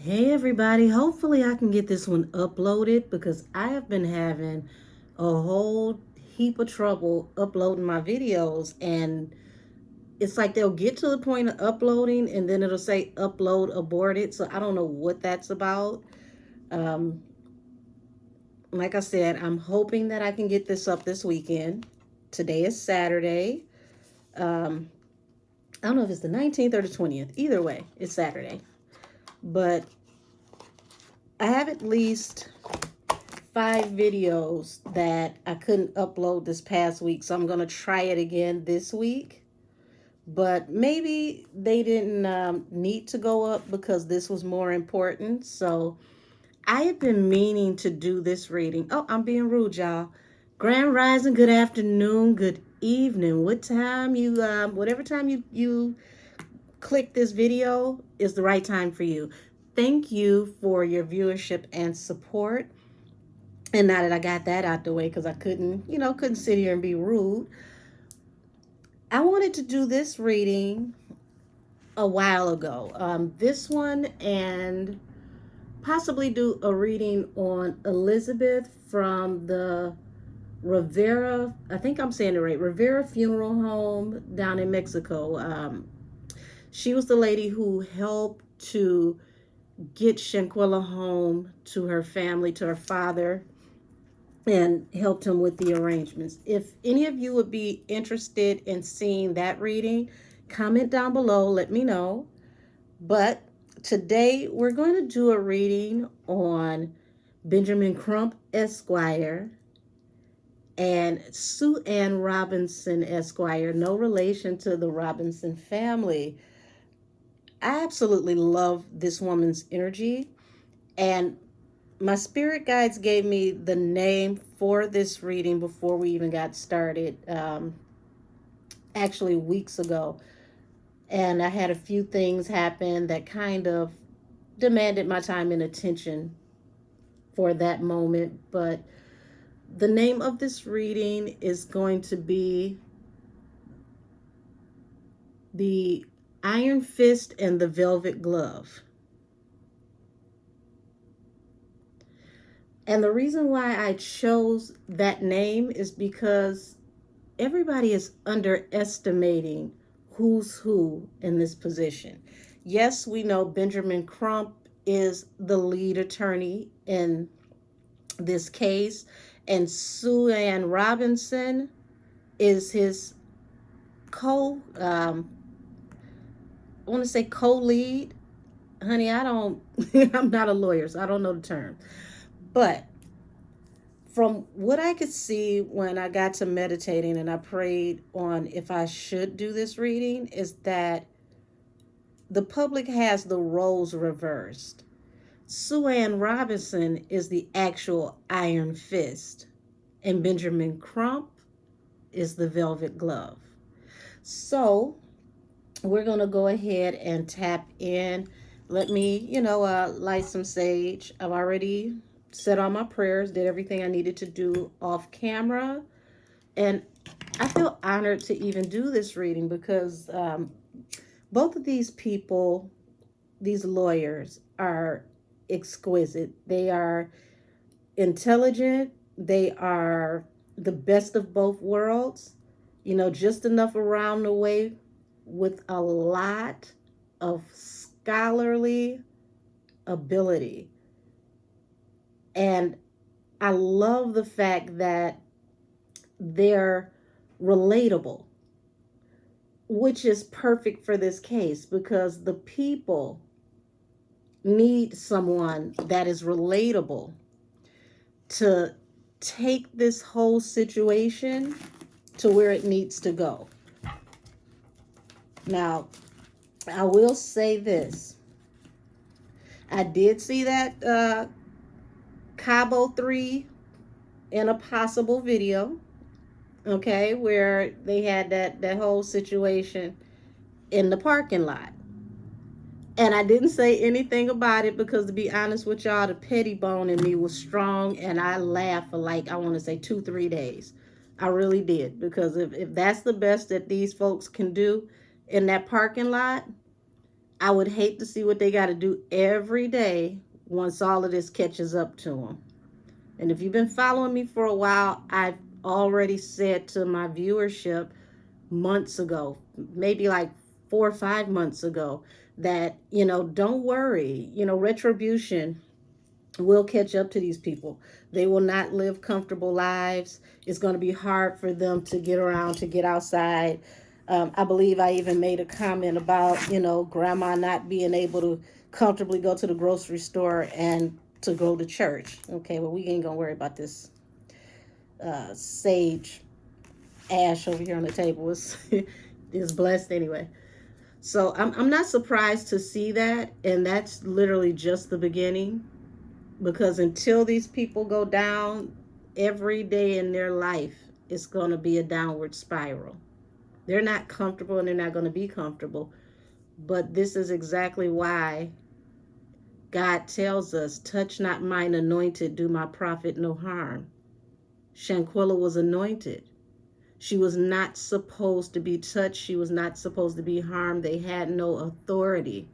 Hey everybody, hopefully I can get this one uploaded because I have been having a whole heap of trouble uploading my videos, and it's like they'll get to the point of uploading and then it'll say upload aborted. So I don't know what that's about. Um, like I said, I'm hoping that I can get this up this weekend. Today is Saturday. Um, I don't know if it's the 19th or the 20th. Either way, it's Saturday. But I have at least 5 videos that I couldn't upload this past week, so I'm gonna try it again this week. But maybe they didn't need to go up because this was more important. So I have been meaning to do this reading. Oh, I'm being rude, y'all. Grand Rising, good afternoon, good evening. What time you, whatever time you click this video is the right time for you. Thank you for your viewership and support. And now that I got that out the way, because I couldn't sit here and be rude, I wanted to do this reading a while ago. This one, and possibly do a reading on Elizabeth from the Rivera, I think I'm saying it right, Rivera Funeral Home down in Mexico. She was the lady who helped to get Shanquella home to her family, to her father, and helped him with the arrangements. If any of you would be interested in seeing that reading, comment down below, let me know. But today we're going to do a reading on Benjamin Crump, Esquire, and Sue Ann Robinson, Esquire. No relation to the Robinson family. I absolutely love this woman's energy, and my spirit guides gave me the name for this reading before we even got started, actually weeks ago. And I had a few things happen that kind of demanded my time and attention for that moment. But the name of this reading is going to be The Iron Fist and the Velvet Glove. And the reason why I chose that name is because everybody is underestimating who's who in this position. Yes, we know Benjamin Crump is the lead attorney in this case, and Sue Ann Robinson is his I want to say co-lead. Honey, I don't, I'm not a lawyer, so I don't know the term. But from what I could see when I got to meditating and I prayed on if I should do this reading, is that the public has the roles reversed. Sue Ann Robinson is the actual Iron Fist, and Benjamin Crump is the Velvet Glove. So we're going to go ahead and tap in. Let me, light some sage. I've already said all my prayers, did everything I needed to do off camera. And I feel honored to even do this reading because both of these people, these lawyers, are exquisite. They are intelligent. They are the best of both worlds. Just enough around the way with a lot of scholarly ability. And I love the fact that they're relatable, which is perfect for this case because the people need someone that is relatable to take this whole situation to where it needs to go. Now, I will say this. I did see that Cabo 3 in a possible video, okay, where they had that whole situation in the parking lot. And I didn't say anything about it because, to be honest with y'all, the petty bone in me was strong, and I laughed for like, I want to say 2-3 days. I really did, because if that's the best that these folks can do in that parking lot, I would hate to see what they got to do every day once all of this catches up to them. And if you've been following me for a while, I've already said to my viewership months ago, maybe like 4 or 5 months ago, that, don't worry, retribution will catch up to these people. They will not live comfortable lives. It's going to be hard for them to get around, to get outside. I believe I even made a comment about, grandma not being able to comfortably go to the grocery store and to go to church. Okay, well, we ain't going to worry about this sage ash over here on the table. Is blessed anyway. So I'm not surprised to see that. And that's literally just the beginning. Because until these people go down, every day in their life, it's going to be a downward spiral. They're not comfortable and they're not going to be comfortable. But this is exactly why God tells us, touch not mine anointed, do my prophet no harm. Shanquella was anointed. She was not supposed to be touched. She was not supposed to be harmed. They had no authority.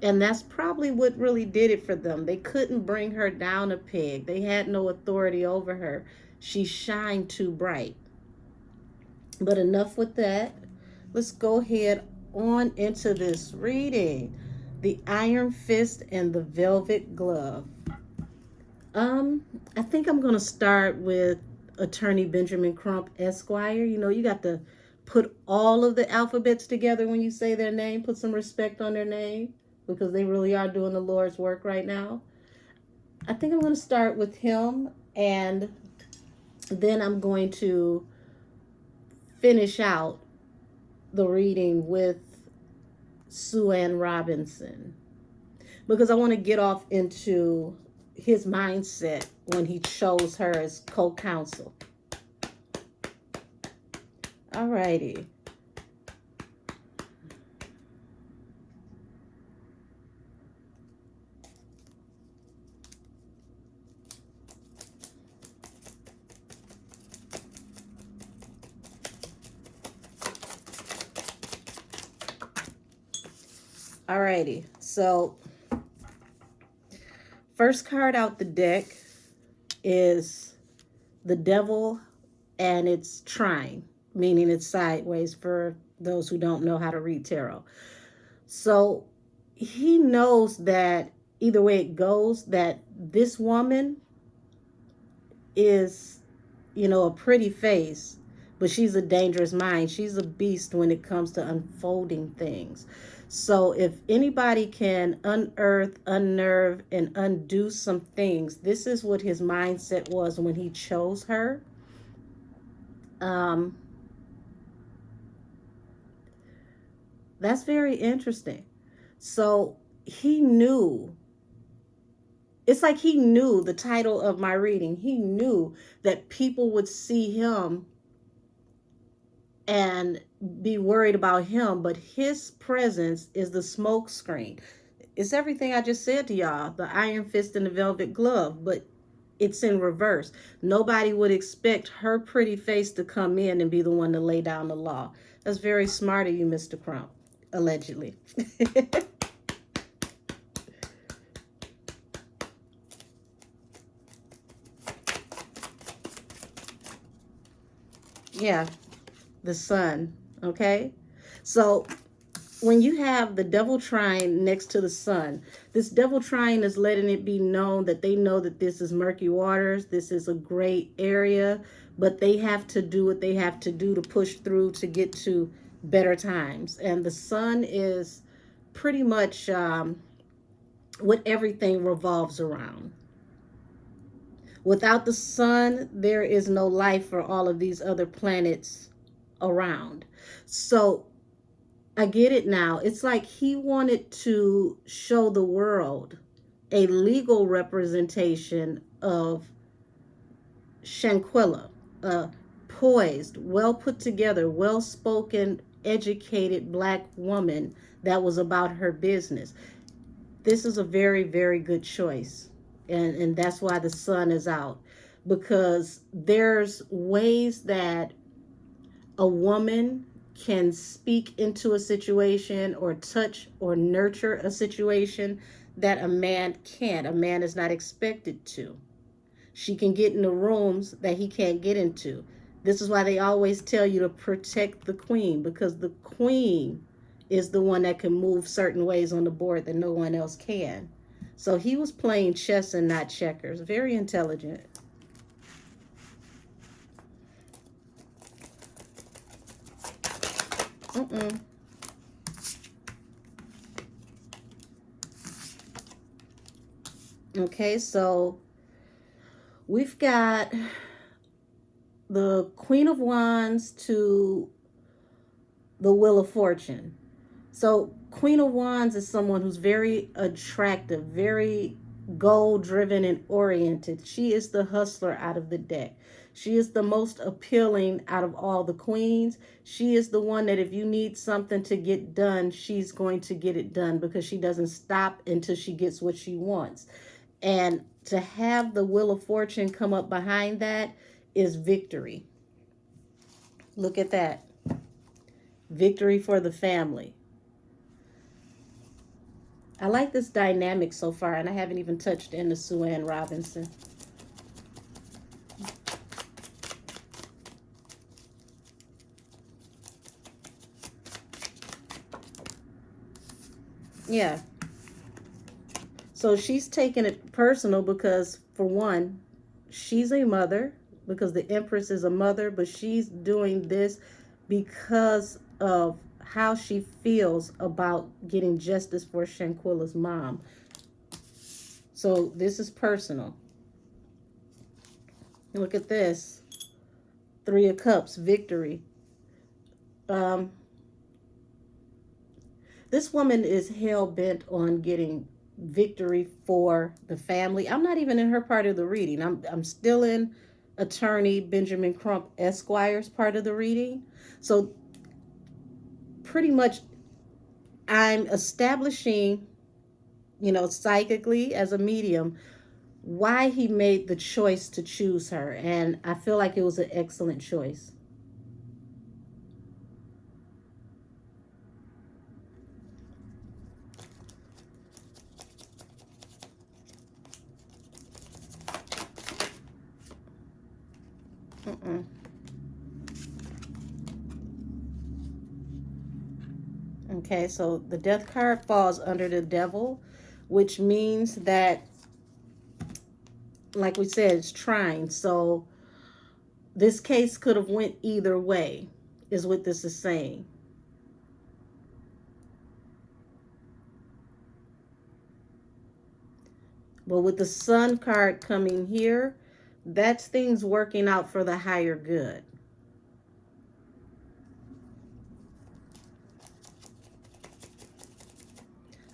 And that's probably what really did it for them. They couldn't bring her down a peg. They had no authority over her. She shined too bright. But enough with that. Let's go ahead on into this reading. The Iron Fist and the Velvet Glove. I think I'm going to start with Attorney Benjamin Crump, Esquire. You got to put all of the alphabets together when you say their name. Put some respect on their name, because they really are doing the Lord's work right now. I think I'm going to start with him, and then I'm going to finish out the reading with Sue Ann Robinson, because I want to get off into his mindset when he chose her as co-counsel. All righty. Alrighty, so first card out the deck is the Devil, and it's trine, meaning it's sideways for those who don't know how to read tarot. So he knows that either way it goes, that this woman is, a pretty face, but she's a dangerous mind. She's a beast when it comes to unfolding things. So if anybody can unearth, unnerve, and undo some things, this is what his mindset was when he chose her. That's very interesting. So he knew, it's like he knew the title of my reading. He knew that people would see him and be worried about him, but his presence is the smoke screen. It's everything I just said to y'all, the Iron Fist and the Velvet Glove, but it's in reverse. Nobody would expect her pretty face to come in and be the one to lay down the law. That's very smart of you, Mr. Crump, allegedly. Yeah, the sun. Okay, so when you have the Devil trine next to the sun, this Devil trine is letting it be known that they know that this is murky waters, this is a great area, but they have to do what they have to do to push through to get to better times. And the sun is pretty much what everything revolves around. Without the sun, there is no life for all of these other planets around. So I get it now. It's like he wanted to show the world a legal representation of Shanquella, a poised, well put together, well spoken, educated Black woman that was about her business. This is a very, very good choice. And that's why the sun is out, because there's ways that a woman can speak into a situation or touch or nurture a situation that a man can't. A man is not expected to. She can get into rooms that he can't get into. This is why they always tell you to protect the queen, because the queen is the one that can move certain ways on the board that no one else can. So he was playing chess and not checkers. Very intelligent. Okay, so we've got the Queen of Wands to the Wheel of Fortune. So Queen of Wands is someone who's very attractive, very goal driven and oriented. She is the hustler out of the deck. She is the most appealing out of all the queens. She is the one that if you need something to get done, she's going to get it done, because she doesn't stop until she gets what she wants. And to have the Wheel of Fortune come up behind that is victory. Look at that. Victory for the family. I like this dynamic so far, and I haven't even touched into Sue Ann Robinson. Yeah. So she's taking it personal because, for one, she's a mother, because the Empress is a mother, but she's doing this because of how she feels about getting justice for Shanquilla's mom. So this is personal. Look at this. 3 of Cups, victory. This woman is hell-bent on getting victory for the family. I'm not even in her part of the reading. I'm still in attorney Benjamin Crump Esquire's part of the reading. So pretty much I'm establishing, psychically as a medium, why he made the choice to choose her. And I feel like it was an excellent choice. Okay, so the Death card falls under the Devil, which means that, like we said, it's trying. So this case could have went either way, is what this is saying. But with the Sun card coming here, that's things working out for the higher good.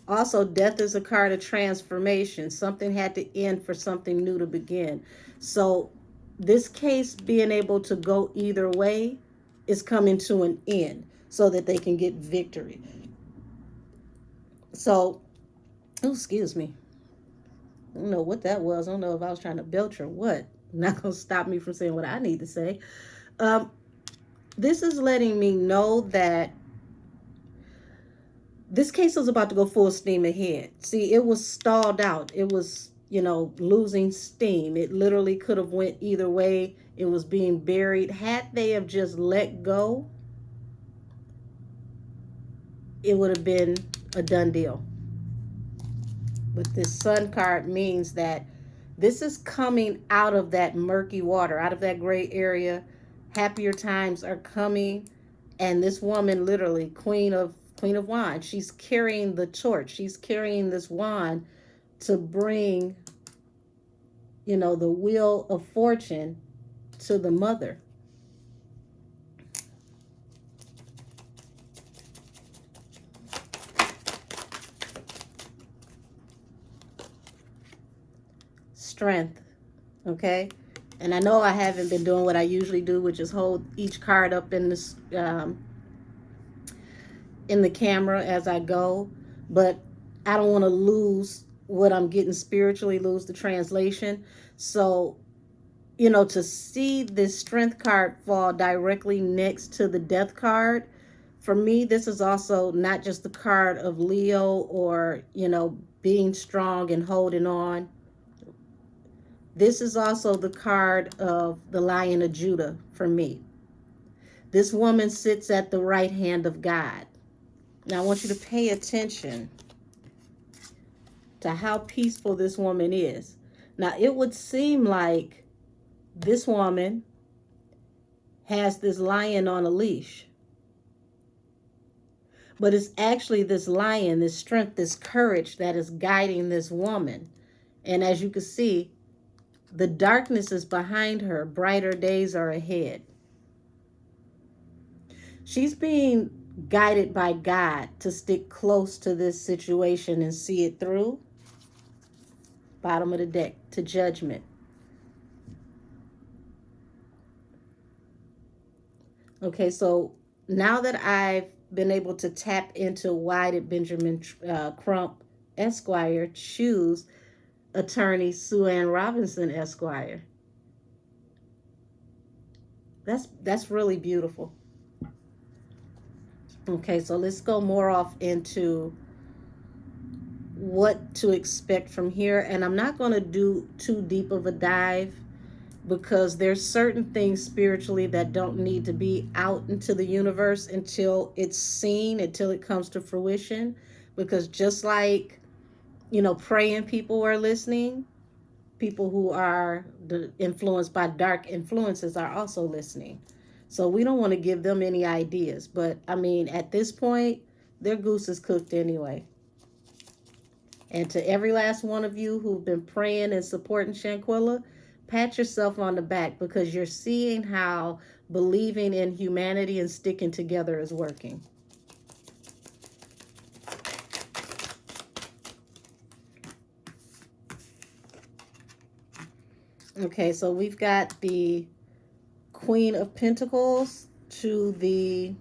Also, Death is a card of transformation. Something had to end for something new to begin. So this case being able to go either way is coming to an end so that they can get victory. So, oh, excuse me. I don't know what that was. I don't know if I was trying to belch or what. Not going to stop me from saying what I need to say. This is letting me know that this case was about to go full steam ahead. See, it was stalled out. It was, losing steam. It literally could have went either way. It was being buried. Had they have just let go, it would have been a done deal. But this Sun card means that this is coming out of that murky water, out of that gray area. Happier times are coming. And this woman, literally, Queen of Wands, she's carrying the torch. She's carrying this wand to bring, the Wheel of Fortune to the mother. Strength, okay? And I know I haven't been doing what I usually do, which is hold each card up in this in the camera as I go, but I don't want to lose what I'm getting spiritually, lose the translation. So, to see this Strength card fall directly next to the Death card, For me, this is also not just the card of Leo or, being strong and holding on. This is also the card of the Lion of Judah for me. This woman sits at the right hand of God. Now, I want you to pay attention to how peaceful this woman is. Now, it would seem like this woman has this lion on a leash. But it's actually this lion, this strength, this courage that is guiding this woman. And as you can see, the darkness is behind her. Brighter days are ahead. She's being guided by God to stick close to this situation and see it through. Bottom of the deck, to Judgment. Okay, so now that I've been able to tap into why did Benjamin Crump Esquire choose attorney Sue Ann Robinson Esquire. That's really beautiful. Okay, so let's go more off into what to expect from here. And I'm not going to do too deep of a dive because there's certain things spiritually that don't need to be out into the universe until it's seen, until it comes to fruition. Because just like, praying people are listening, people who are influenced by dark influences are also listening. So we don't want to give them any ideas. But, at this point, their goose is cooked anyway. And to every last one of you who've been praying and supporting Shanquilla, pat yourself on the back because you're seeing how believing in humanity and sticking together is working. Okay, so we've got the Queen of Pentacles to the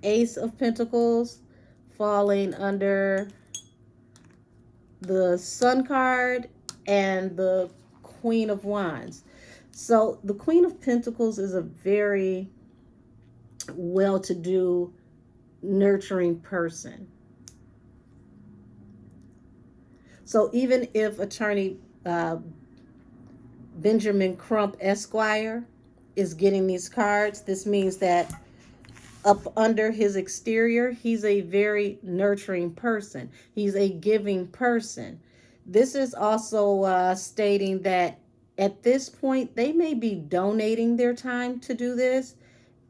Ace of Pentacles falling under the Sun card and the Queen of Wands. So the Queen of Pentacles is a very well-to-do, nurturing person. So even if attorney Benjamin Crump Esquire is getting these cards, this means that up under his exterior, he's a very nurturing person. He's a giving person. This is also stating that at this point, they may be donating their time to do this.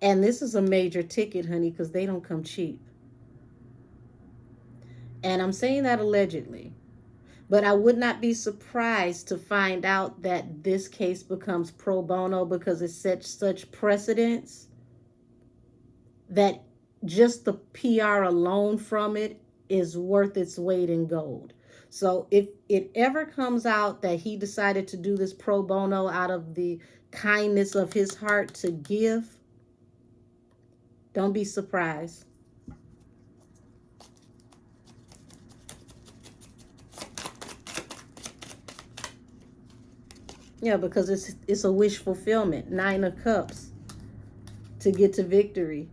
And this is a major ticket, honey, because they don't come cheap. And I'm saying that allegedly. But I would not be surprised to find out that this case becomes pro bono because it sets such precedence that just the PR alone from it is worth its weight in gold. So if it ever comes out that he decided to do this pro bono out of the kindness of his heart to give, don't be surprised. Yeah, because it's a wish fulfillment. 9 of Cups to get to victory.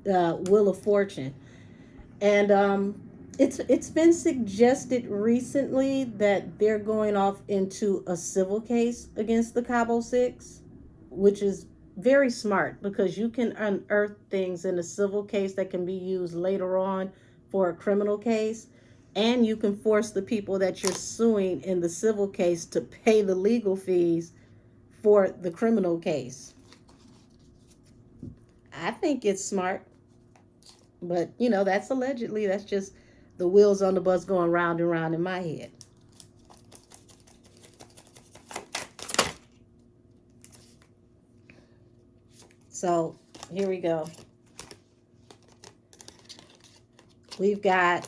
Wheel of Fortune. And it's been suggested recently that they're going off into a civil case against the Cabo Six, which is very smart because you can unearth things in a civil case that can be used later on for a criminal case. And you can force the people that you're suing in the civil case to pay the legal fees for the criminal case. I think it's smart. But, that's allegedly. That's just the wheels on the bus going round and round in my head. So, here we go. We've got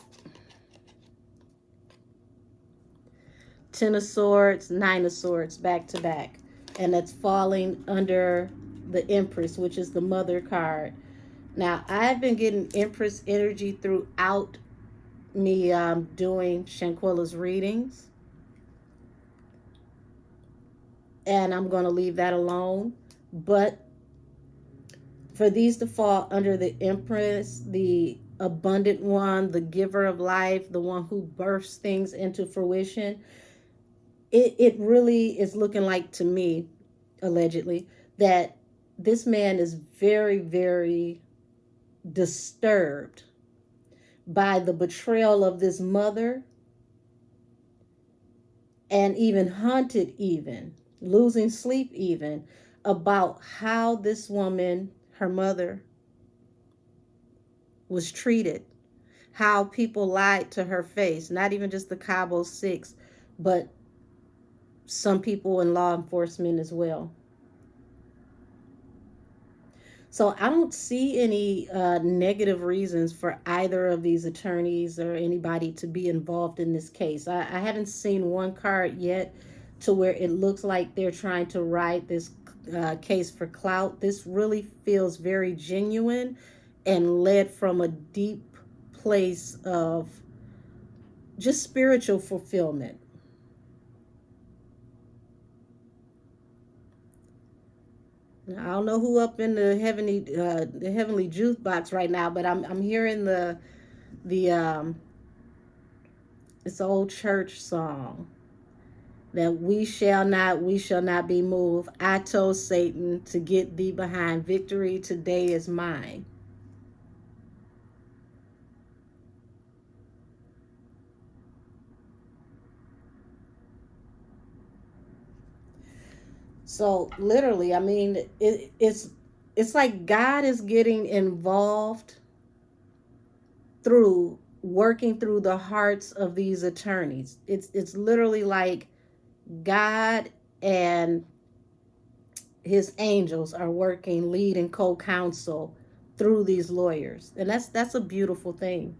10 of Swords, 9 of Swords, back to back. And that's falling under the Empress, which is the Mother card. Now, I've been getting Empress energy throughout me doing Shanquilla's readings. And I'm going to leave that alone. But For these to fall under the Empress, the abundant one, the giver of life, the one who births things into fruition, it really is looking like to me, allegedly, that this man is very, very disturbed by the betrayal of this mother, and even haunted, even losing sleep, even about how this woman, her mother, was treated, how people lied to her face, not even just the Cabo Six, but some people in law enforcement as well. So I don't see any negative reasons for either of these attorneys or anybody to be involved in this case. I haven't seen one card yet to where it looks like they're trying to ride this case for clout. This really feels very genuine and led from a deep place of just spiritual fulfillment. I don't know who up in the heavenly juice box right now, but I'm hearing the it's an old church song that we shall not be moved. I told Satan to get thee behind. Victory today is mine. So literally, I mean, it's like God is getting involved through working through the hearts of these attorneys. It's literally like God and his angels are working lead and co-counsel through these lawyers. And that's a beautiful thing.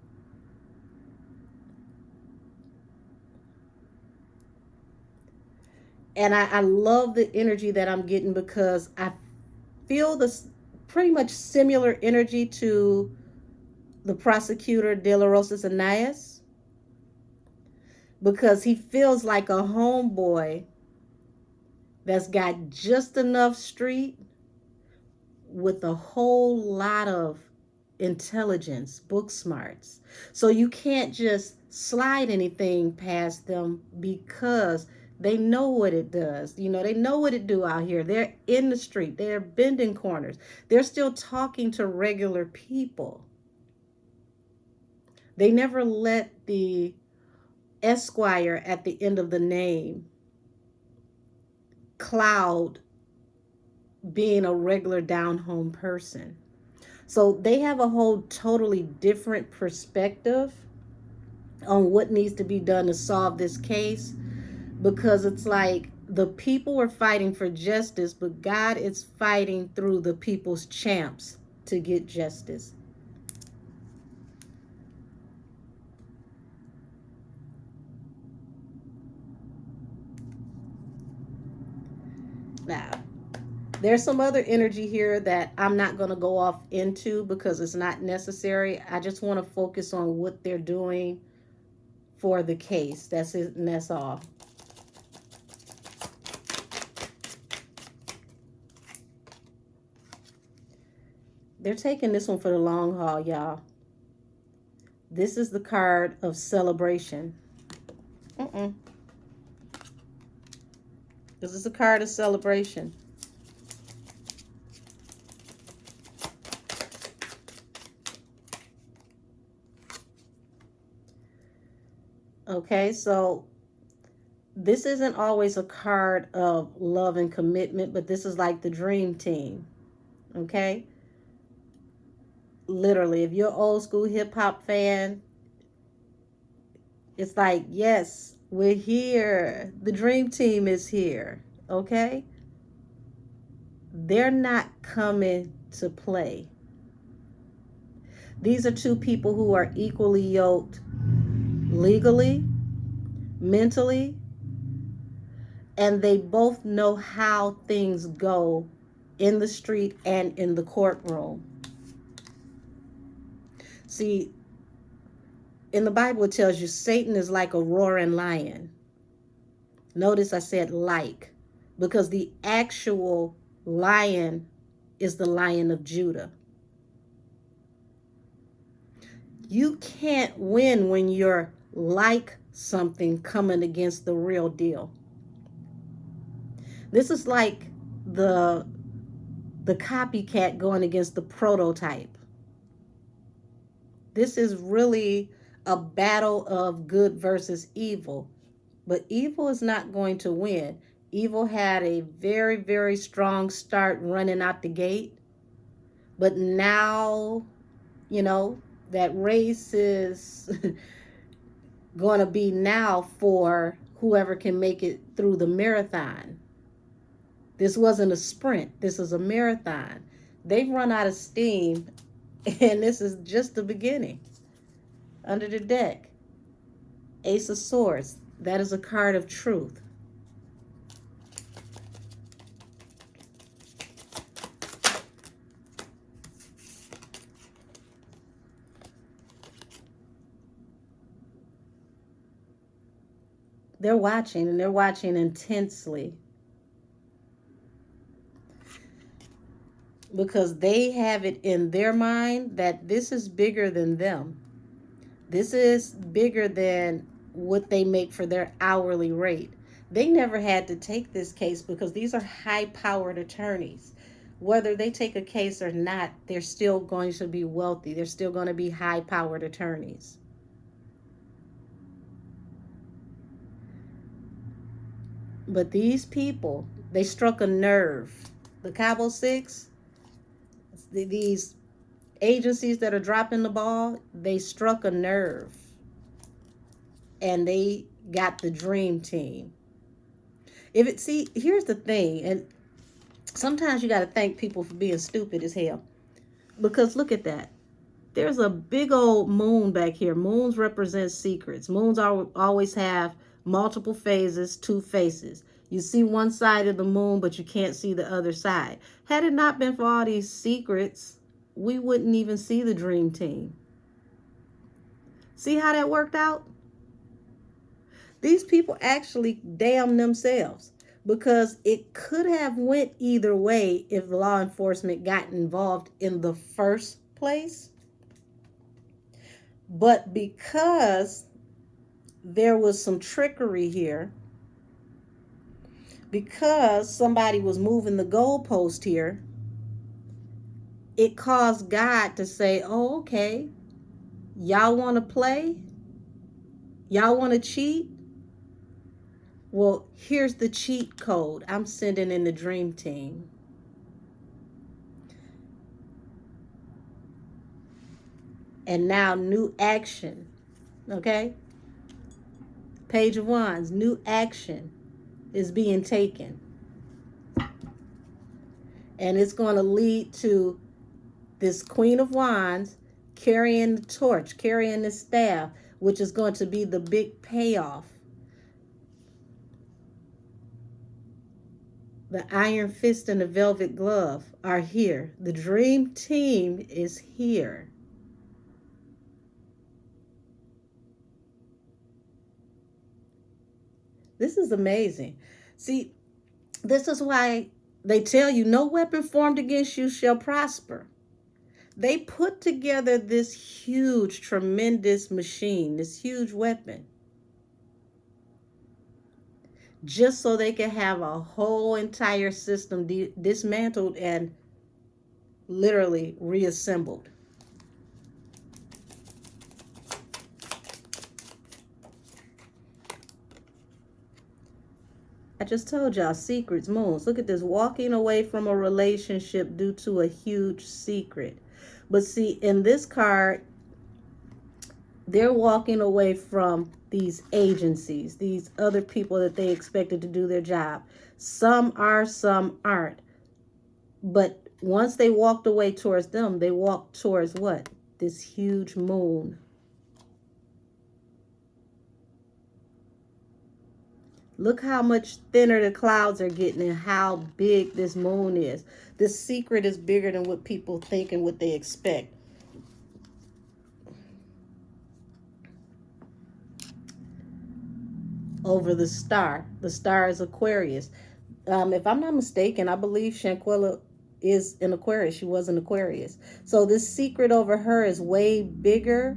And I love the energy that I'm getting, because I feel this pretty much similar energy to the prosecutor De La Rosas Anayas, because he feels like a homeboy that's got just enough street with a whole lot of intelligence, book smarts. So you can't just slide anything past them, because they know what it does. You know, they know what it do out here. They're in the street. They're bending corners. They're still talking to regular people. They never let the Esquire at the end of the name cloud being a regular down home person. So they have a whole totally different perspective on what needs to be done to solve this case, because it's like the people are fighting for justice, but God is fighting through the people's champs to get justice. Now, there's some other energy here that I'm not going to go off into because it's not necessary. I just want to focus on what they're doing for the case. That's it, and that's all. They're taking this one for the long haul, y'all. This is the card of celebration. This is a card of celebration. Okay, so this isn't always a card of love and commitment, but this is like the dream team. Okay? Literally, if you're an old school hip hop fan, it's like, yes, we're here. The dream team is here. Okay? They're not coming to play. These are two people who are equally yoked legally, mentally, and they both know how things go in the street and in the courtroom. See, in the Bible it tells you Satan is like a roaring lion. Notice I said like, because the actual lion is the Lion of Judah. You can't win when you're like something coming against the real deal. This is like the copycat going against the prototype. This is really a battle of good versus evil. But evil is not going to win. Evil had a very, very strong start running out the gate. But now, that race is going to be now for whoever can make it through the marathon. This wasn't a sprint. This is a marathon. They've run out of steam, and this is just the beginning. Under the deck, Ace of Swords. That is a card of truth. They're watching, and they're watching intensely. Because they have it in their mind that this is bigger than them. This is bigger than what they make for their hourly rate. They never had to take this case because these are high-powered attorneys. Whether they take a case or not, they're still going to be wealthy. They're still going to be high-powered attorneys. But these people, they struck a nerve. The Cabo Six, these agencies that are dropping the ball, they struck a nerve. And they got the dream team. Here's the thing, and sometimes you got to thank people for being stupid as hell. Because look at that. There's a big old moon back here. Moons represent secrets. Moons always have multiple phases, two faces. You see one side of the moon, but you can't see the other side. Had it not been for all these secrets, we wouldn't even see the dream team. See how that worked out? These people actually damn themselves, because it could have went either way if law enforcement got involved in the first place. But because there was some trickery here, because somebody was moving the goalpost here, it caused God to say, oh, okay, y'all want to play? Y'all want to cheat? Well, here's the cheat code. I'm sending in the dream team. And now new action, okay? Page of Wands, new action is being taken. And it's going to lead to this Queen of Wands carrying the torch, carrying the staff, which is going to be the big payoff. The Iron Fist and the Velvet Glove are here. The dream team is here. This is amazing. See, this is why they tell you no weapon formed against you shall prosper. They put together this huge, tremendous machine, this huge weapon, just so they can have a whole entire system dismantled and literally reassembled. I just told y'all, secrets, moons. Look at this, walking away from a relationship due to a huge secret. But see, in this card, they're walking away from these agencies, these other people that they expected to do their job. Some are, some aren't. But once they walked away towards them, they walked towards what? This huge moon. Look how much thinner the clouds are getting and how big this moon is. This secret is bigger than what people think and what they expect. Over the star. The star is Aquarius. If I'm not mistaken, I believe Shanquella is an Aquarius. She was an Aquarius. So this secret over her is way bigger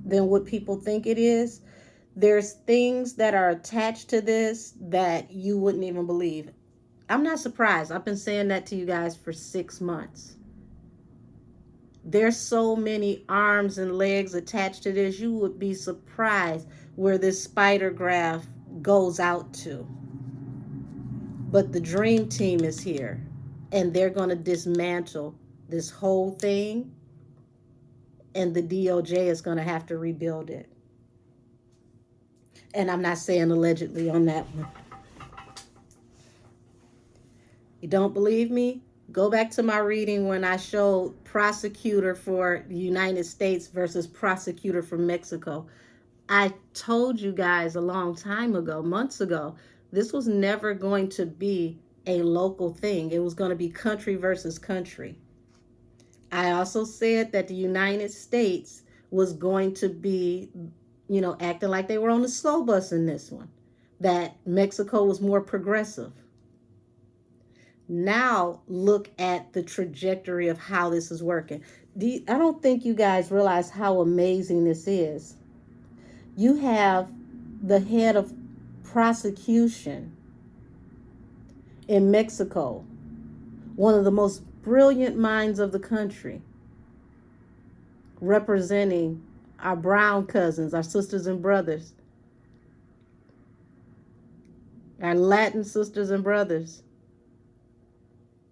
than what people think it is. There's things that are attached to this that you wouldn't even believe. I'm not surprised. I've been saying that to you guys for 6 months. There's so many arms and legs attached to this. You would be surprised where this spider graph goes out to. But the dream team is here, and they're going to dismantle this whole thing, and the DOJ is going to have to rebuild it. And I'm not saying allegedly on that one. You don't believe me? Go back to my reading when I showed prosecutor for the United States versus prosecutor for Mexico. I told you guys a long time ago, months ago, this was never going to be a local thing. It was going to be country versus country. I also said that the United States was going to be, acting like they were on the slow bus in this one, that Mexico was more progressive. Now look at the trajectory of how this is working. I don't think you guys realize how amazing this is. You have the head of prosecution in Mexico, one of the most brilliant minds of the country, representing our brown cousins, our sisters and brothers, our Latin sisters and brothers.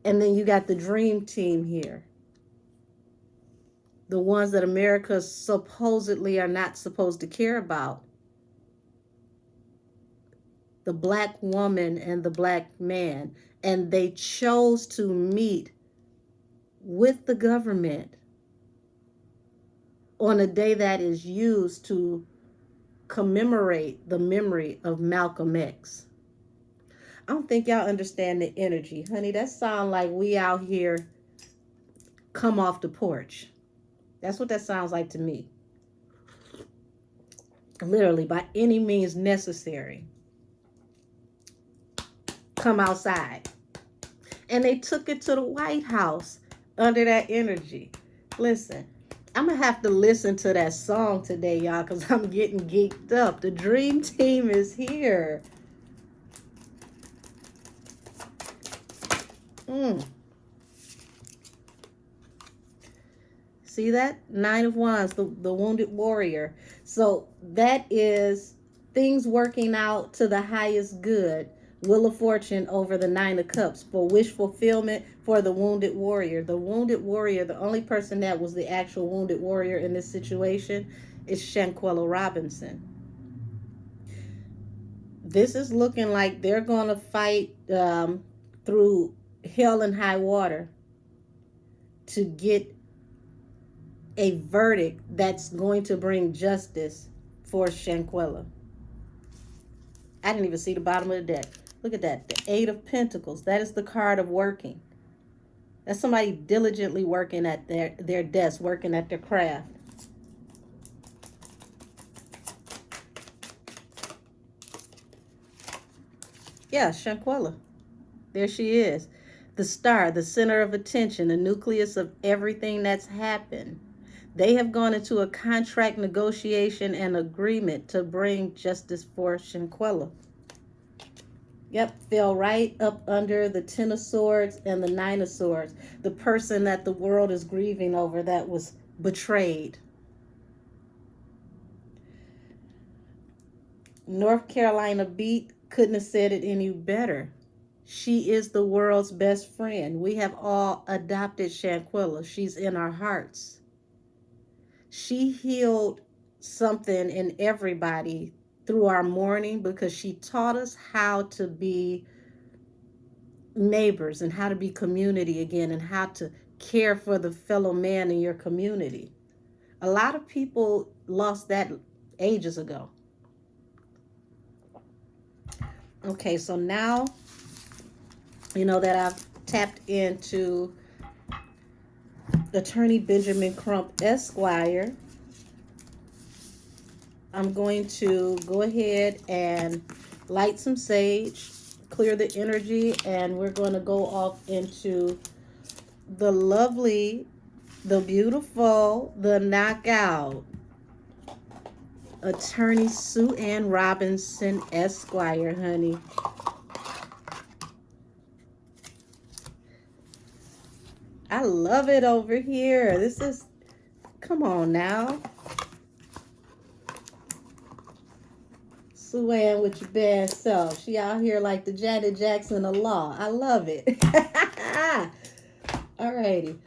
And then you got the dream team here. The ones that America supposedly are not supposed to care about. The black woman and the black man. And they chose to meet with the government on a day that is used to commemorate the memory of Malcolm X. I don't think y'all understand the energy. Honey, that sounds like we out here come off the porch. That's what that sounds like to me. Literally, by any means necessary. Come outside. And they took it to the White House under that energy. Listen, I'm going to have to listen to that song today, y'all, because I'm getting geeked up. The dream team is here. See that? 9 of Wands, the wounded warrior. So that is things working out to the highest good. Wheel of Fortune over the 9 of Cups for wish fulfillment for the wounded warrior. The wounded warrior, the only person that was the actual wounded warrior in this situation is Shanquella Robinson. This is looking like they're going to fight through hell and high water to get a verdict that's going to bring justice for Shanquella. I didn't even see the bottom of the deck. Look at that. The 8 of Pentacles. That is the card of working. That's somebody diligently working at their desk, working at their craft. Yeah, Shanquella. There she is. The star, the center of attention, the nucleus of everything that's happened. They have gone into a contract negotiation and agreement to bring justice for Shanquella. Yep, fell right up under the 10 of Swords and the 9 of Swords. The person that the world is grieving over that was betrayed. North Carolina Beat couldn't have said it any better. She is the world's best friend. We have all adopted Shanquella. She's in our hearts. She healed something in everybody through our mourning because she taught us how to be neighbors and how to be community again and how to care for the fellow man in your community. A lot of people lost that ages ago. Okay, so now, that I've tapped into Attorney Benjamin Crump, Esquire, I'm going to go ahead and light some sage, clear the energy, and we're going to go off into the lovely, the beautiful, the knockout, Attorney Sue Ann Robinson, Esquire, honey. I love it over here. This is, come on now. Sue Ann with your bad self. She out here like the Janet Jackson of law. I love it. Alrighty.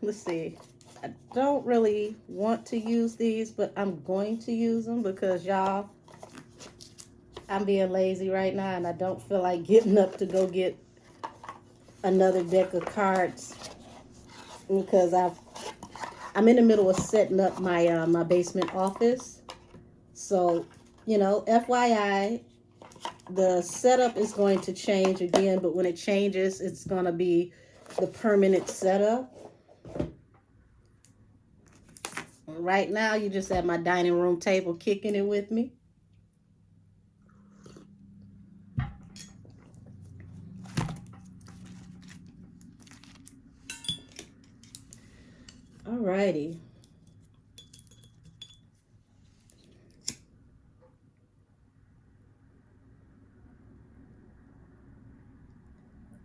Let's see. I don't really want to use these, but I'm going to use them because y'all, I'm being lazy right now and I don't feel like getting up to go get another deck of cards because I'm in the middle of setting up my my basement office. So, FYI, the setup is going to change again, but when it changes, it's going to be the permanent setup. Right now, you just at my dining room table kicking it with me. Alrighty.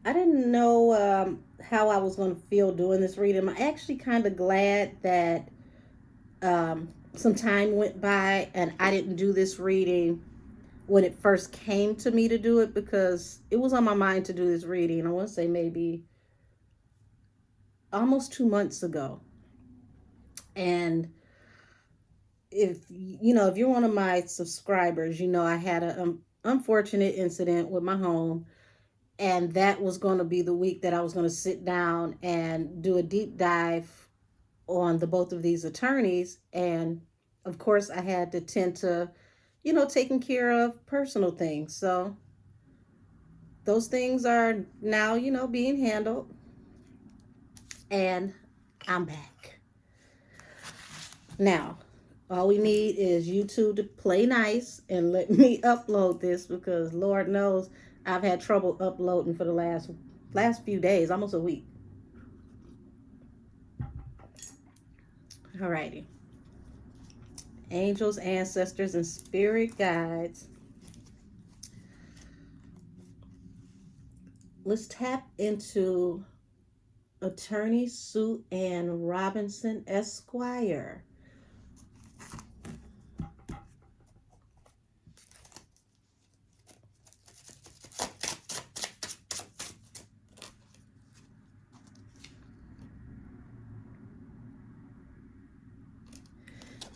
I didn't know how I was going to feel doing this reading. I'm actually kind of glad that some time went by and I didn't do this reading when it first came to me to do it, because it was on my mind to do this reading. I want to say maybe almost 2 months ago. And if you're one of my subscribers, I had an unfortunate incident with my home, and that was going to be the week that I was going to sit down and do a deep dive on the both of these attorneys. And of course I had to tend to taking care of personal things. So those things are now being handled, and I'm back now. All we need is YouTube to play nice and let me upload this, because Lord knows I've had trouble uploading for the last few days, almost a week. Alrighty. Angels, ancestors, and spirit guides. Let's tap into Attorney Sue Ann Robinson, Esquire.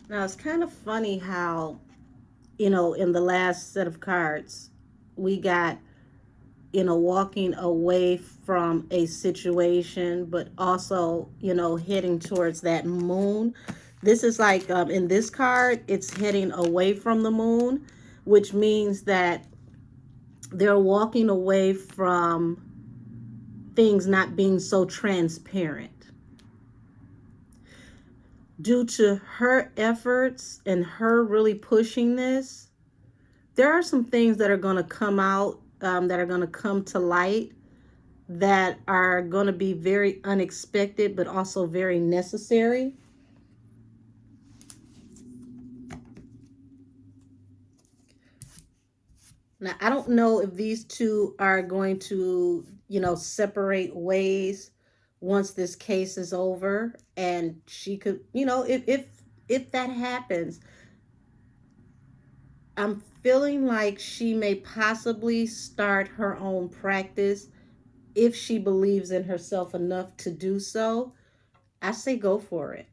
Now, it's kind of funny how, in the last set of cards, we got, walking away from a situation, but also, heading towards that moon. This is like, in this card, it's heading away from the moon, which means that they're walking away from things not being so transparent. Due to her efforts and her really pushing this, there are some things that are going to come out, that are going to come to light, that are going to be very unexpected, but also very necessary. Now, I don't know if these two are going to, separate ways once this case is over, and she could, if that happens, I'm feeling like she may possibly start her own practice if she believes in herself enough to do so. I say go for it.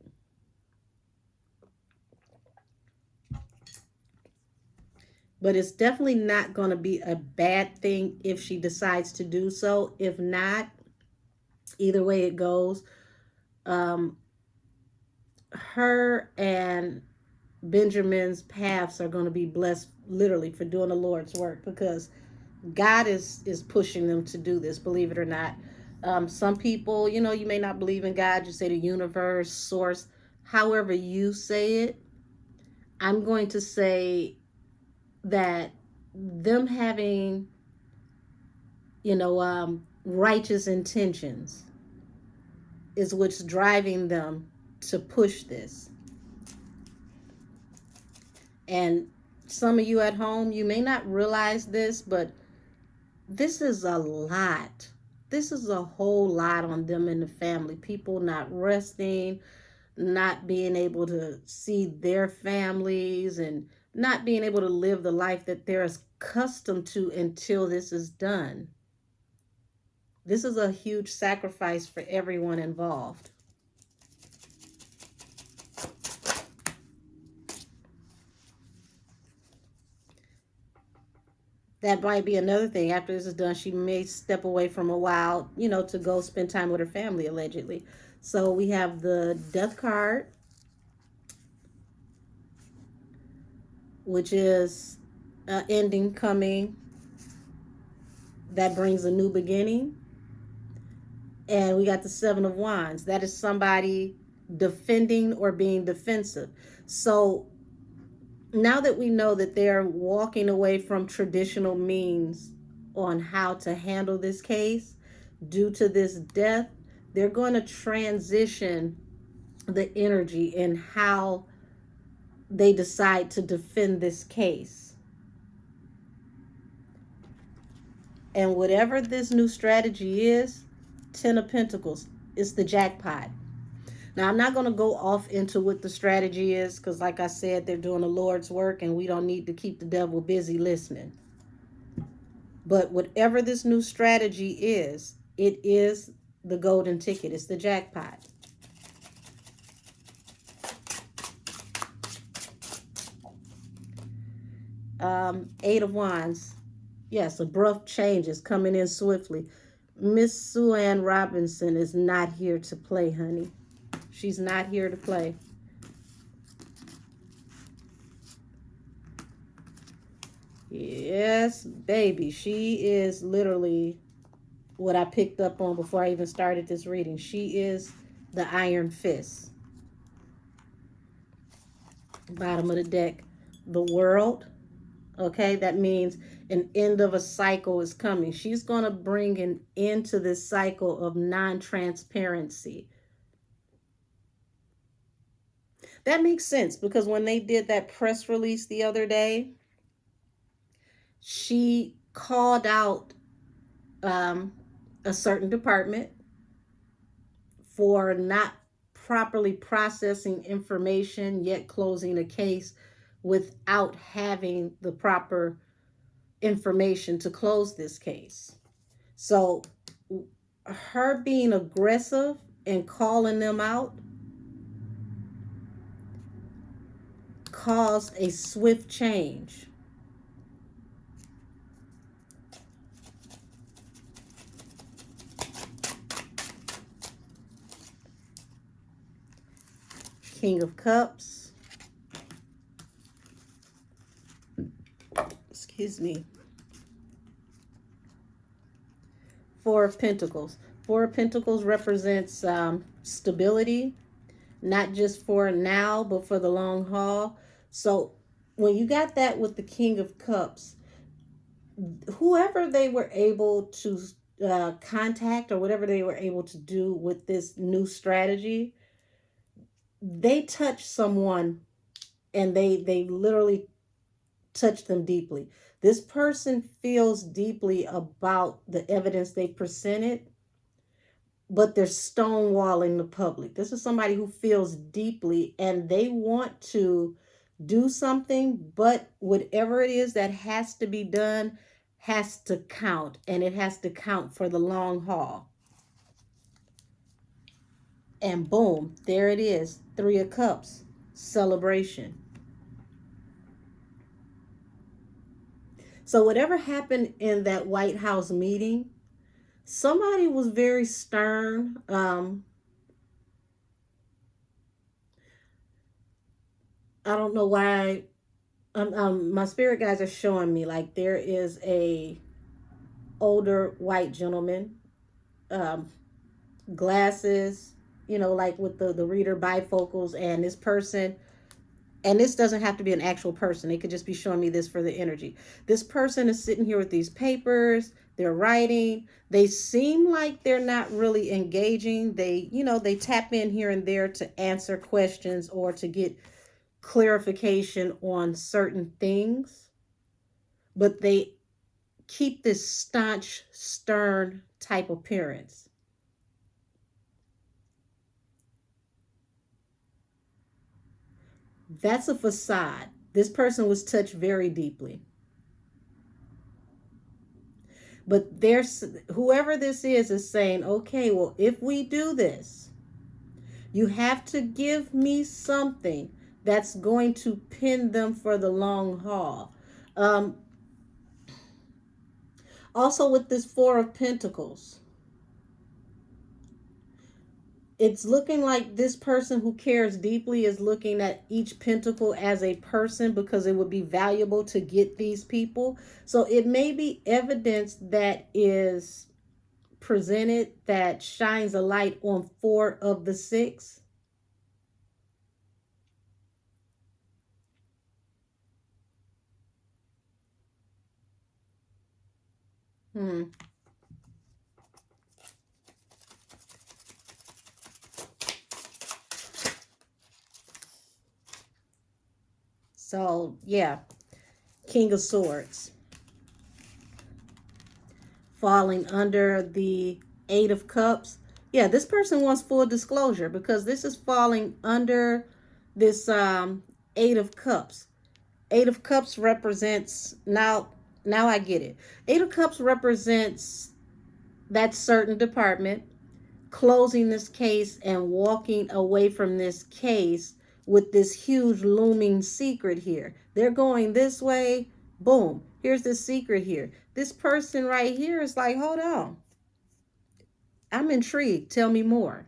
But it's definitely not going to be a bad thing if she decides to do so. If not, either way it goes, her and Benjamin's paths are going to be blessed, literally, for doing the Lord's work, because God is pushing them to do this, believe it or not. Some people, you may not believe in God. You say the universe, source, however you say it. I'm going to say that them having, righteous intentions is what's driving them to push this. And some of you at home, you may not realize this, but this is a lot. This is a whole lot on them and the family. People not resting, not being able to see their families, and not being able to live the life that they're accustomed to until this is done. This is a huge sacrifice for everyone involved. That might be another thing. After this is done, she may step away from a while, to go spend time with her family, allegedly. So we have the death card, which is an ending coming that brings a new beginning. And we got the Seven of Wands. That is somebody defending or being defensive. So now that we know that they're walking away from traditional means on how to handle this case due to this death, they're going to transition the energy in how they decide to defend this case. And whatever this new strategy is, 10 of Pentacles, it's the jackpot. Now, I'm not going to go off into what the strategy is because, like I said, they're doing the Lord's work and we don't need to keep the devil busy listening. But whatever this new strategy is, it is the golden ticket. It's the jackpot. Eight of Wands. Yes, abrupt changes coming in swiftly. Miss Sue Ann Robinson is not here to play, honey. She's not here to play. Yes, baby. She is literally what I picked up on before I even started this reading. She is the Iron Fist. Bottom of the deck, the World. Okay, that means an end of a cycle is coming. She's going to bring an end to this cycle of non-transparency. That makes sense because when they did that press release the other day, she called out a certain department for not properly processing information, yet closing a case without having the proper information to close this case. So her being aggressive and calling them out caused a swift change. King of Cups. Excuse me. Four of Pentacles. Four of Pentacles represents stability, not just for now, but for the long haul. So when you got that with the King of Cups, whoever they were able to contact or whatever they were able to do with this new strategy, they touched someone and they literally touched them deeply. This person feels deeply about the evidence they presented, but they're stonewalling the public. This is somebody who feels deeply and they want to do something, but whatever it is that has to be done has to count, and it has to count for the long haul. And boom, there it is. Three of Cups, celebration. So whatever happened in that White House meeting, somebody was very stern. I don't know why. My spirit guides are showing me like there is a older white gentleman, glasses, like with the reader bifocals, and this person And this doesn't have to be an actual person. They could just be showing me this for the energy. This person is sitting here with these papers, they're writing. They seem like they're not really engaging. They tap in here and there to answer questions or to get clarification on certain things, but they keep this staunch, stern type appearance. That's a facade. This person was touched very deeply. But there's whoever this is saying, okay, well, if we do this, you have to give me something that's going to pin them for the long haul. Um, Also, with this Four of Pentacles, it's looking like this person who cares deeply is looking at each pentacle as a person because it would be valuable to get these people. So it may be evidence that is presented that shines a light on 4 of the 6. Hmm. So, yeah, King of Swords falling under the 8 of Cups. Yeah, this person wants full disclosure because this is falling under this 8 of Cups. 8 of Cups represents now I get it. 8 of Cups represents that certain department closing this case and walking away from this case with this huge looming secret here. They're going this way, boom, here's the secret here. This person right here is like, hold on, I'm intrigued, tell me more.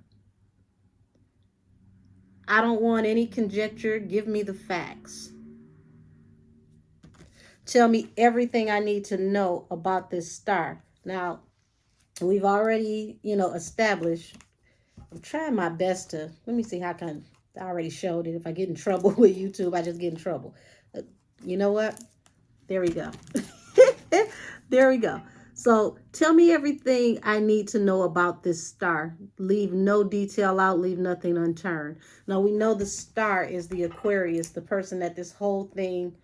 I don't want any conjecture, give me the facts. Tell me everything I need to know about this star. Now, we've already, established. I'm trying my best to, let me see how I already showed it. If I get in trouble with YouTube, I just get in trouble. You know what? There we go. There we go. So tell me everything I need to know about this star. Leave no detail out, leave nothing unturned. Now we know the star is the Aquarius, the person that this whole thing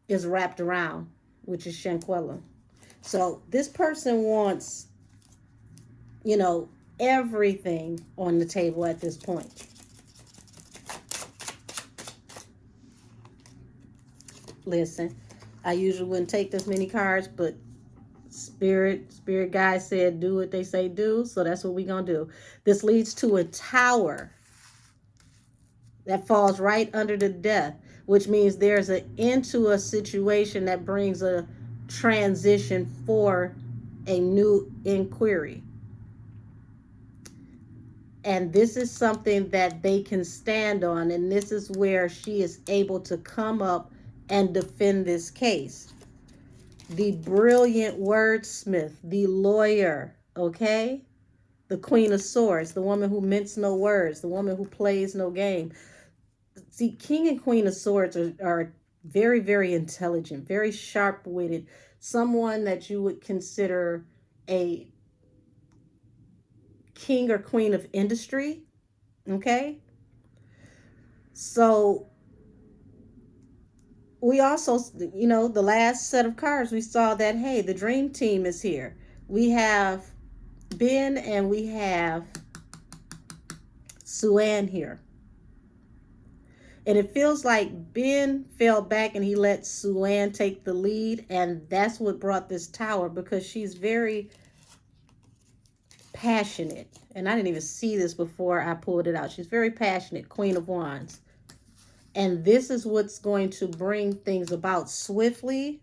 is wrapped around, which is Shanquella. So this person wants, everything on the table at this point. Listen, I usually wouldn't take this many cards, but spirit guy said do what they say do, so that's what we're gonna do. This leads to a tower that falls right under the death, which means there's an end to a situation that brings a transition for a new inquiry. And this is something that they can stand on, and this is where she is able to come up and defend this case. The brilliant wordsmith, the lawyer, okay? The Queen of Swords, the woman who mints no words, the woman who plays no game. See, King and Queen of Swords are very, very intelligent, very sharp-witted, someone that you would consider a king or queen of industry, okay? So we also, the last set of cards, we saw that, hey, the dream team is here. We have Ben and we have Sue-Ann here. And it feels like Ben fell back and he let Sue-Ann take the lead, and that's what brought this tower, because she's very passionate. And I didn't even see this before I pulled it out. She's very passionate, Queen of Wands. And this is what's going to bring things about swiftly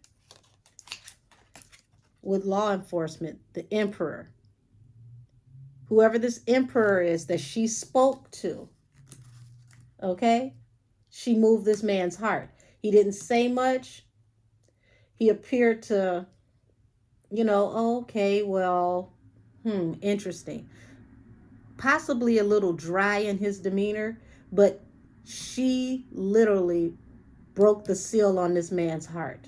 with law enforcement, the Emperor. Whoever this Emperor is that she spoke to, okay? She moved this man's heart. He didn't say much. He appeared to, okay, well, interesting. Possibly a little dry in his demeanor, but She literally broke the seal on this man's heart.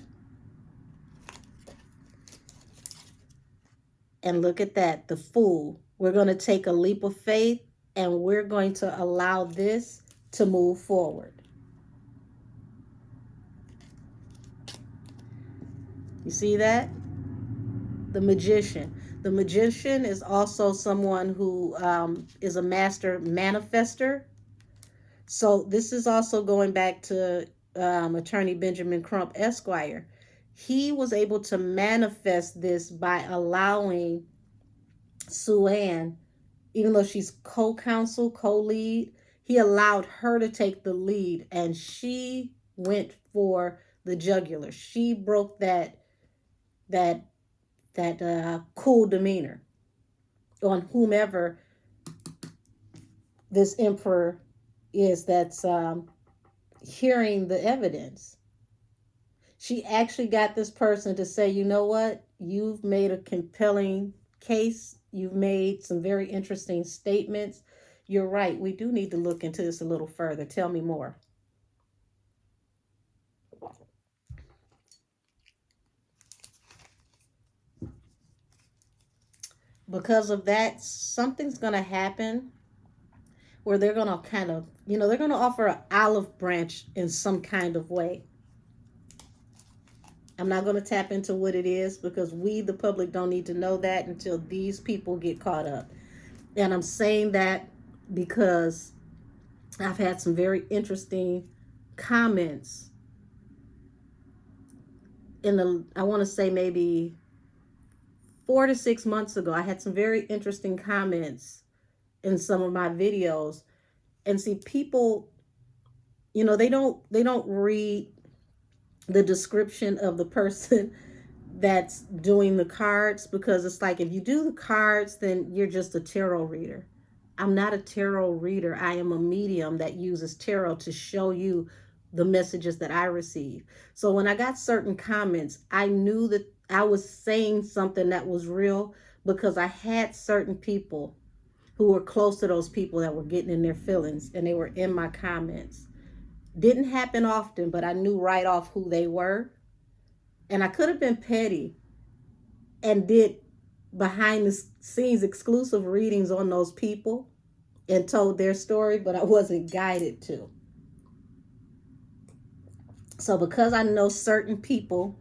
And look at that, the fool. We're going to take a leap of faith and we're going to allow this to move forward. You see that? The magician. The magician is also someone who is a master manifester. So this is also going back to attorney Benjamin Crump, Esquire. He was able to manifest this by allowing Sue Ann, even though she's co-counsel, co-lead, he allowed her to take the lead, and she went for the jugular. She broke that cool demeanor on whomever this emperor is that's hearing the evidence. She actually got this person to say, you know what? You've made a compelling case. You've made some very interesting statements. You're right. We do need to look into this a little further. Tell me more. Because of that, something's going to happen where they're going to kind of, they're going to offer an olive branch in some kind of way. I'm not going to tap into what it is because we, the public, don't need to know that until these people get caught up. And I'm saying that because I've had some very interesting comments I want to say maybe 4 to 6 months ago. I had some very interesting comments in some of my videos. And see, people, they don't read the description of the person that's doing the cards, because it's like, if you do the cards, then you're just a tarot reader. I'm not a tarot reader. I am a medium that uses tarot to show you the messages that I receive. So when I got certain comments, I knew that I was saying something that was real, because I had certain people who were close to those people that were getting in their feelings, and they were in my comments. Didn't happen often, but I knew right off who they were. And I could have been petty and did behind the scenes exclusive readings on those people and told their story, but I wasn't guided to. So because I know certain people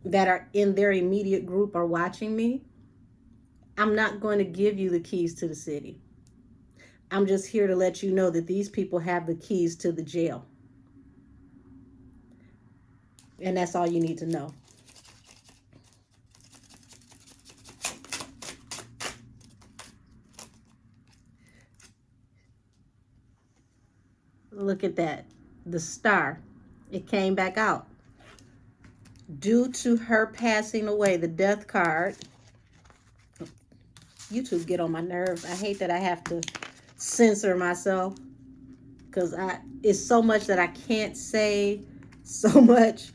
that are in their immediate group are watching me, I'm not going to give you the keys to the city. I'm just here to let you know that these people have the keys to the jail. And that's all you need to know. Look at that. The star. It came back out. Due to her passing away, the death card. YouTube get on my nerves. I hate that I have to censor myself, because it's so much that I can't say, so much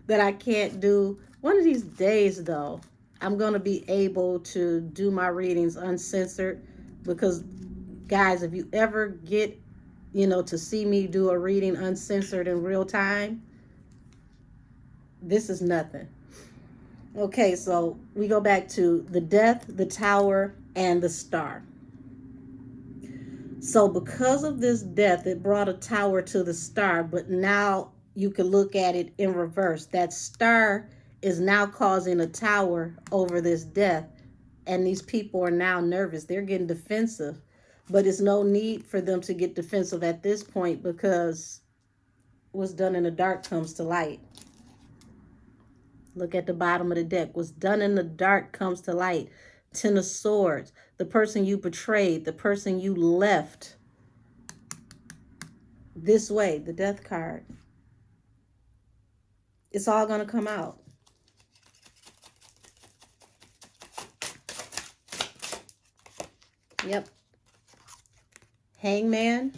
that I can't do. One of these days, though, I'm going to be able to do my readings uncensored, because, guys, if you ever get, to see me do a reading uncensored in real time, this is nothing. Okay, so we go back to the death, the tower, and the star. So because of this death, it brought a tower to the star, but now you can look at it in reverse. That star is now causing a tower over this death, and these people are now nervous. They're getting defensive, but it's no need for them to get defensive at this point, because what's done in the dark comes to light. Look at the bottom of the deck. What's done in the dark comes to light. 10 of Swords. The person you betrayed. The person you left. This way. The Death card. It's all going to come out. Yep. Hangman.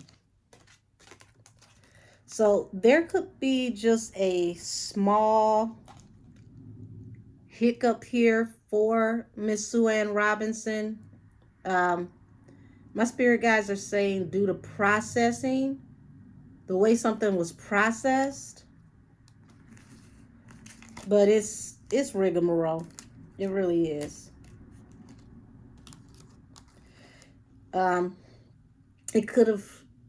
So there could be just a small hiccup here for Miss Sue Ann Robinson. My spirit guides are saying due to processing, the way something was processed, but it's rigmarole. It really is. Um, it could have,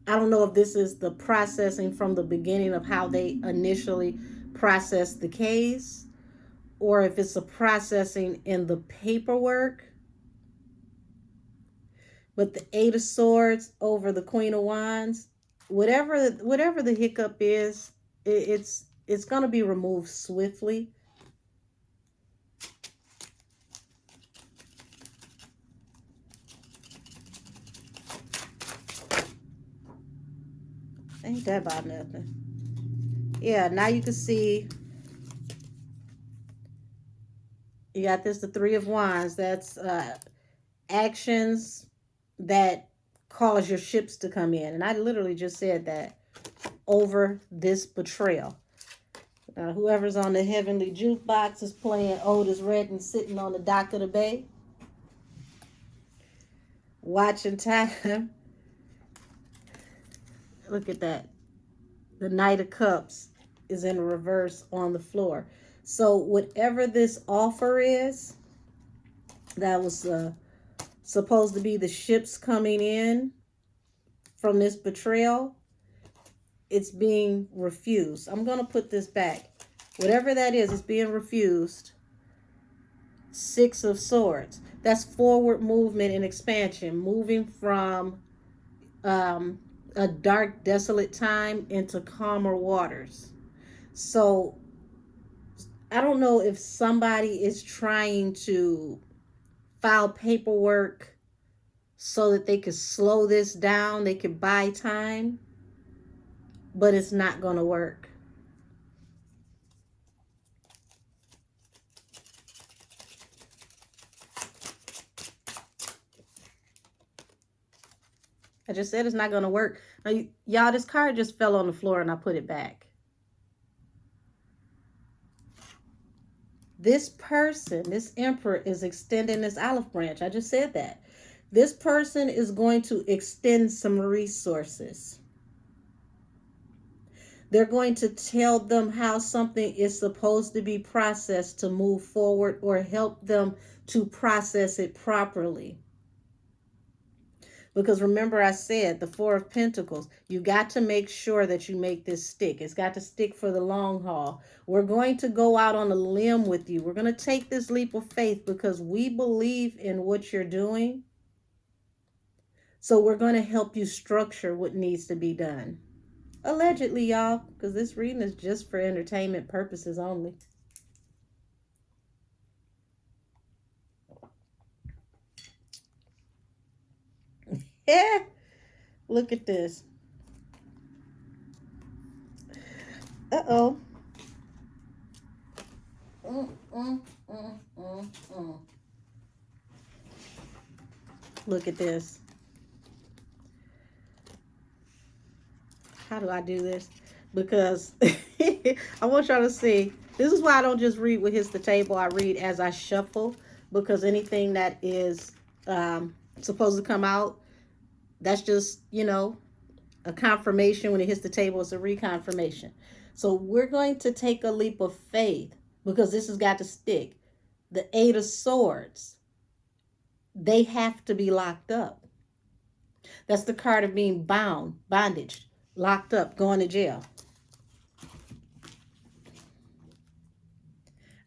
I don't know if this is the processing from the beginning of how they initially processed the case, or if it's a processing in the paperwork. But the Eight of Swords over the Queen of Wands, whatever the hiccup is, it's going to be removed swiftly. Ain't that about nothing? Yeah, now you can see you got this, the Three of Wands. That's actions that cause your ships to come in. And I literally just said that over this betrayal. Whoever's on the heavenly jukebox is playing Otis Redding sitting on the dock of the bay, watching time. Look at that. The Knight of Cups is in reverse on the floor. So whatever this offer is, that was supposed to be the ships coming in from this betrayal, it's being refused. I'm going to put this back. Whatever that is, it's being refused. Six of Swords. That's forward movement and expansion, moving from a dark, desolate time into calmer waters. So I don't know if somebody is trying to file paperwork so that they could slow this down, they could buy time, but it's not going to work. I just said it's not going to work. Now, y'all, this card just fell on the floor and I put it back. This person, this emperor, is extending this olive branch. I just said that. This person is going to extend some resources. They're going to tell them how something is supposed to be processed to move forward, or help them to process it properly. Because remember, I said the Four of Pentacles, you got to make sure that you make this stick. It's got to stick for the long haul. We're going to go out on a limb with you. We're going to take this leap of faith because we believe in what you're doing. So we're going to help you structure what needs to be done. Allegedly, y'all, because this reading is just for entertainment purposes only. Yeah, look at this. Uh-oh. Look at this. How do I do this? Because I want y'all to see. This is why I don't just read what hits the table. I read as I shuffle, because anything that is supposed to come out, that's just, you know, a confirmation. When it hits the table, it's a reconfirmation. So we're going to take a leap of faith because this has got to stick. The Eight of Swords, they have to be locked up. That's the card of being bound, bondage, locked up, going to jail.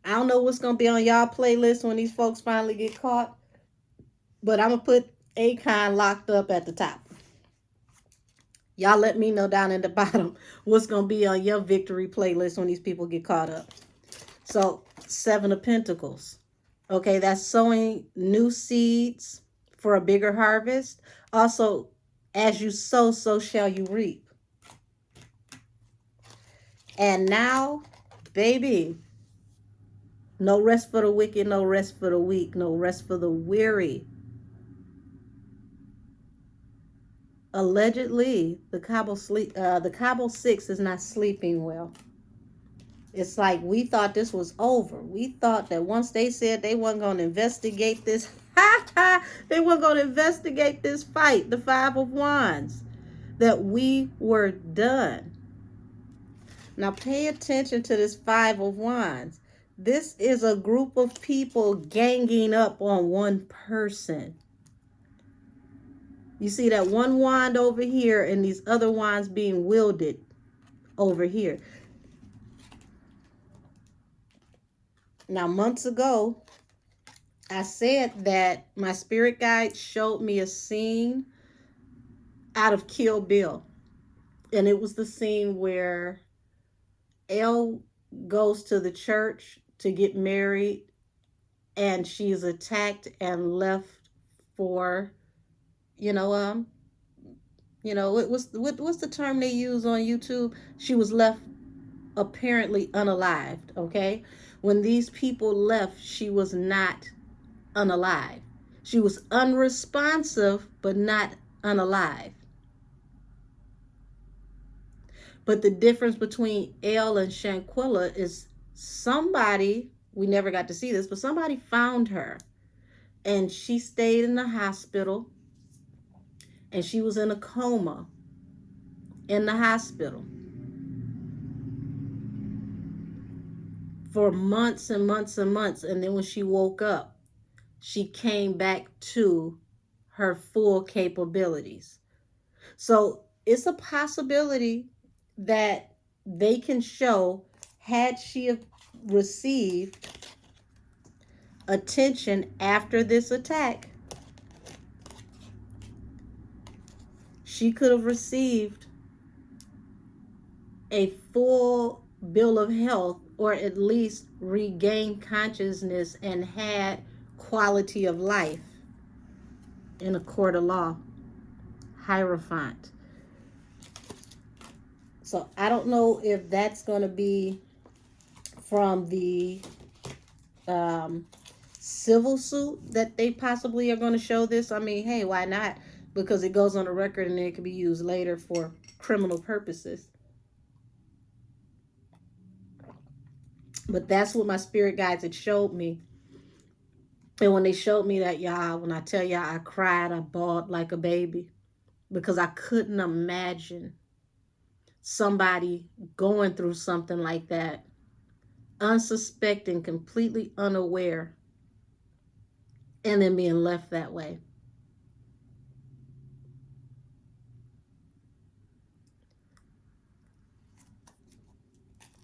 I don't know what's going to be on y'all playlist when these folks finally get caught, but I'm going to put Akon locked up at the top. Y'all let me know down at the bottom what's going to be on your victory playlist when these people get caught up. So, Seven of Pentacles. Okay, that's sowing new seeds for a bigger harvest. Also, as you sow, so shall you reap. And now, baby, no rest for the wicked, no rest for the weak, no rest for the weary. Allegedly, the Cabal 6 is not sleeping well. It's like we thought this was over. We thought that once they said they weren't going to investigate this, they weren't going to investigate this fight, the Five of Wands. that we were done. Now pay attention to this Five of Wands. This is a group of people ganging up on one person. You see that one wand over here and these other wands being wielded over here. Now, months ago, I said that my spirit guide showed me a scene out of Kill Bill. And it was the scene where Elle goes to the church to get married and she is attacked and left for, what's the term they use on YouTube? She was left apparently unalived, okay? When these people left, she was not unalive. She was unresponsive, but not unalive. But the difference between Elle and Shanquilla is somebody, we never got to see this, but somebody found her. And she stayed in the hospital. And she was in a coma in the hospital for months and months and months. And then when she woke up, she came back to her full capabilities. So it's a possibility that they can show, had she have received attention after this attack, she could have received a full bill of health, or at least regained consciousness and had quality of life in a court of law. Hierophant. So I don't know if that's going to be from the civil suit that they possibly are going to show this. I mean, hey, why not? Because it goes on the record and it can be used later for criminal purposes. But that's what my spirit guides had showed me. And when they showed me that, y'all, when I tell y'all I cried, I bawled like a baby. Because I couldn't imagine somebody going through something like that, unsuspecting, completely unaware, and then being left that way.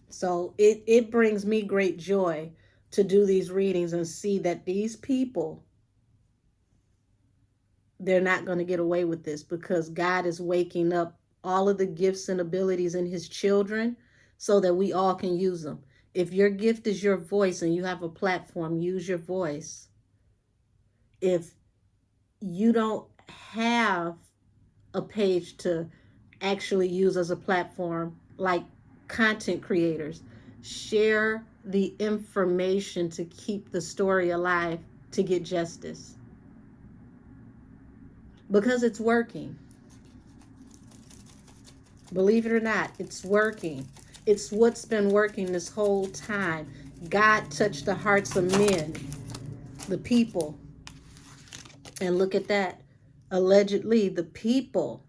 So it brings me great joy to do these readings and see that these people, they're not going to get away with this, because God is waking up all of the gifts and abilities in his children so that we all can use them. If your gift is your voice and you have a platform, use your voice. If you don't have a page to actually use as a platform, like content creators, share the information to keep the story alive, to get justice. Because it's working. Believe it or not, it's working. It's what's been working this whole time. God touched the hearts of men, the people. And look at that. Allegedly, the people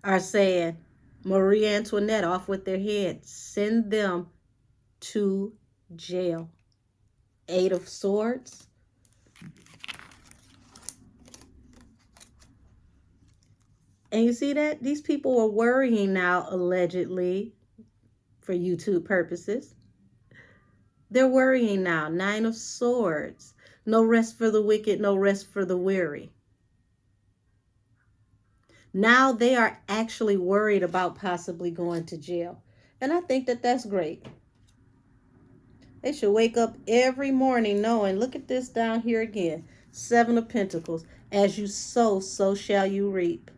are saying, Marie Antoinette, off with their heads. Send them to jail. Eight of Swords. And you see that? These people are worrying now, allegedly, for YouTube purposes. They're worrying now. Nine of Swords. No rest for the wicked, no rest for the weary. Now they are actually worried about possibly going to jail. And I think that that's great. They should wake up every morning knowing, look at this down here again. Seven of Pentacles. As you sow, so shall you reap.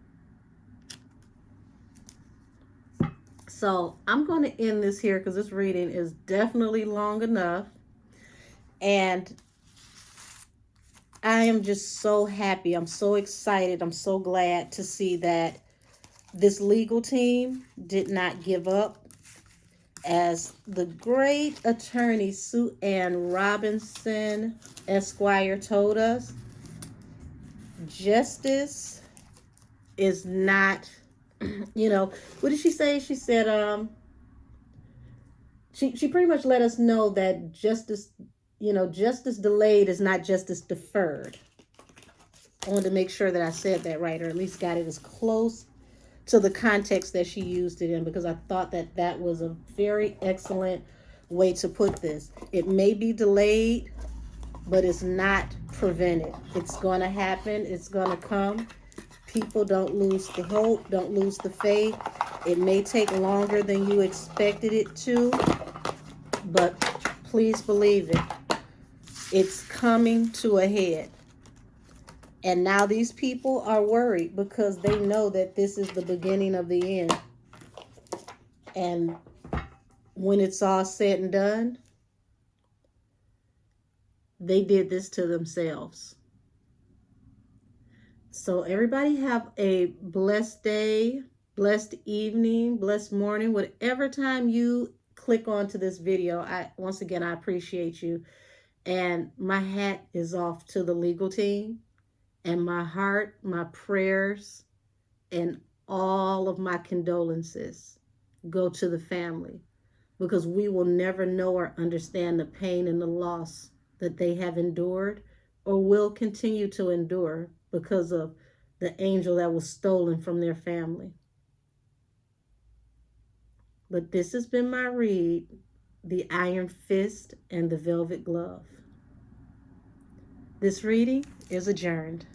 So I'm going to end this here because this reading is definitely long enough. And I am just so happy. I'm so excited. I'm so glad to see that this legal team did not give up. As the great attorney Sue Ann Robinson Esquire told us, justice is not You know, what did she say? She said, she pretty much let us know that justice, justice delayed is not justice deferred. I wanted to make sure that I said that right, or at least got it as close to the context that she used it in, because I thought that that was a very excellent way to put this. It may be delayed, but it's not prevented. It's going to happen. It's going to come. People, don't lose the hope. Don't lose the faith. It may take longer than you expected it to, but please believe it. It's coming to a head. And now these people are worried because they know that this is the beginning of the end. And when it's all said and done, they did this to themselves. So everybody have a blessed day, blessed evening, blessed morning, whatever time you click onto this video. Once again, I appreciate you. And my hat is off to the legal team, and my heart, my prayers, and all of my condolences go to the family, because we will never know or understand the pain and the loss that they have endured or will continue to endure because of the angel that was stolen from their family. But this has been my read, The Iron Fist and the Velvet Glove. This reading is adjourned.